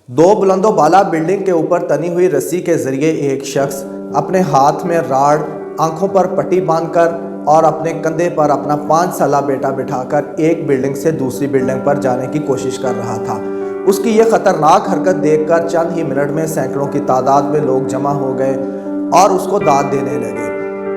दो बुलंदो बाला बिल्डिंग के ऊपर तनी हुई रस्सी के जरिए एक शख्स अपने हाथ में राड, आंखों पर पट्टी बांधकर और अपने कंधे पर अपना 5 साला बेटा बिठाकर एक बिल्डिंग से दूसरी बिल्डिंग पर जाने की कोशिश कर रहा था। उसकी यह खतरनाक हरकत देखकर चंद ही मिनट में सैकड़ों की तादाद में लोग जमा हो गए और उसको दाद देने लगे।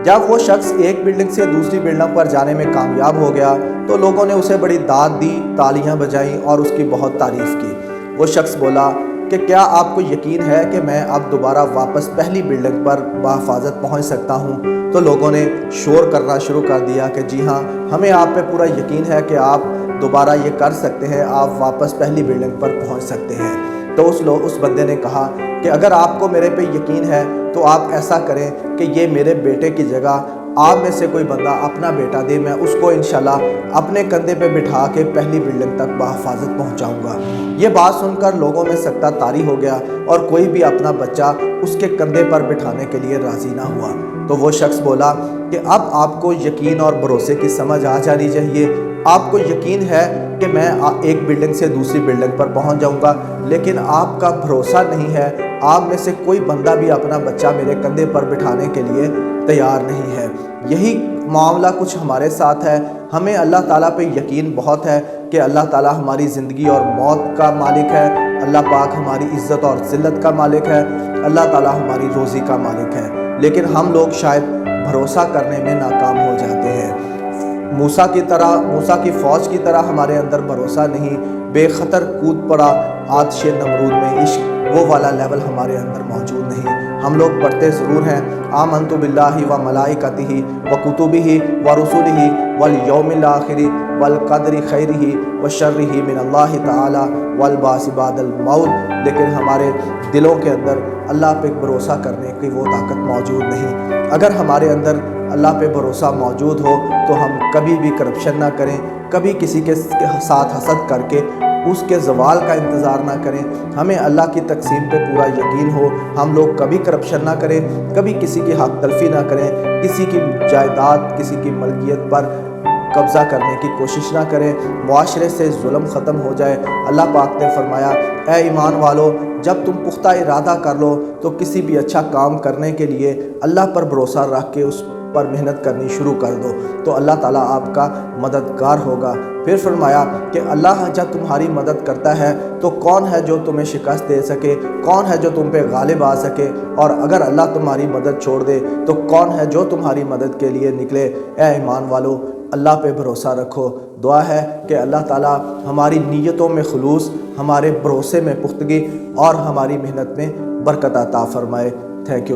जब वो शख्स एक बिल्डिंग से दूसरी बिल्डिंग पर जाने में कामयाब हो गया तो लोगों ने उसे बड़ी दाद दी, तालियां बजाईं और उसकी बहुत तारीफ की। वो शख्स बोला कि क्या आपको यकीन है कि मैं अब दोबारा वापस पहली बिल्डिंग पर बहिफाजत पहुंच सकता हूं? तो लोगों ने शोर करना शुरू कर दिया कि जी हाँ, हमें आप पे पूरा यकीन है कि आप दोबारा ये कर सकते हैं, आप वापस पहली बिल्डिंग पर पहुंच सकते हैं। तो उस बंदे ने कहा कि अगर आपको मेरे पे यकीन है तो आप ऐसा करें कि ये मेरे बेटे की जगह आप में से कोई बंदा अपना बेटा दे, मैं उसको इंशाल्लाह अपने कंधे पे बिठा के पहली बिल्डिंग तक बहिफाजत पहुंचाऊंगा। ये बात सुनकर लोगों में सख्ता तारी हो गया और कोई भी अपना बच्चा उसके कंधे पर बिठाने के लिए राज़ी ना हुआ। तो वो शख्स बोला कि अब आपको यकीन और भरोसे की समझ आ जानी चाहिए। आपको यकीन है कि मैं एक बिल्डिंग से दूसरी बिल्डिंग पर पहुंच जाऊंगा, लेकिन आपका भरोसा नहीं है। आप में से कोई बंदा भी अपना बच्चा मेरे कंधे पर बिठाने के लिए तैयार नहीं है। यही मामला कुछ हमारे साथ है। हमें अल्लाह ताला पे यकीन बहुत है कि अल्लाह ताला हमारी ज़िंदगी और मौत का मालिक है, अल्लाह पाक हमारी इज़्ज़त और ज़िल्लत का मालिक है, अल्लाह ताला हमारी रोज़ी का मालिक है। लेकिन हम लोग शायद भरोसा करने में नाकाम हो जाते हैं। मूसा की फ़ौज की तरह हमारे अंदर भरोसा नहीं, बेखतर कूद पड़ा आतिश नमरूद में इश्क, वो वाला लेवल हमारे अंदर मौजूद नहीं। हम लोग पढ़ते ज़रूर हैं आमनतु बिल्लाहि व मलाइकतिही व कुतुबिही व रुसुलिही वल यौमिल आखिरी वल क़द्रि खैरिही व शर्रिही मिनल्लाहि तआला वल बास बादल मौत, लेकिन हमारे दिलों के अंदर अल्लाह पे भरोसा करने की वो ताकत मौजूद नहीं। अगर हमारे अंदर अल्लाह पे भरोसा मौजूद हो तो हम कभी भी करप्शन ना करें, कभी किसी के साथ हसद करके उसके ज़वाल का इंतज़ार ना करें। हमें अल्लाह की तक़सीम पे पूरा यकीन हो। हम लोग कभी करप्शन ना करें, कभी किसी की हक तलफ़ी ना करें, किसी की जायदाद, किसी की मलकियत पर कब्ज़ा करने की कोशिश ना करें। मुआशरे से जुल्म ख़त्म हो जाए। अल्लाह पाक ने फरमाया, ए ईमान वालो, जब तुम पुख्ता इरादा कर लो तो किसी भी अच्छा काम करने के लिए अल्लाह पर भरोसा रख के उस पर मेहनत करनी शुरू कर दो तो अल्लाह ताला आपका मददगार होगा। फिर फरमाया कि अल्लाह जब तुम्हारी मदद करता है तो कौन है जो तुम्हें शिकस्त दे सके, कौन है जो तुम पे गालिब आ सके, और अगर अल्लाह तुम्हारी मदद छोड़ दे तो कौन है जो तुम्हारी मदद के लिए निकले। ए ईमान वालो, अल्लाह पे भरोसा रखो। दुआ है कि अल्लाह ताला हमारी नीयतों में खुलूस, हमारे भरोसे में पुख्तगी और हमारी मेहनत में बरकत अता फरमाए। Thank you.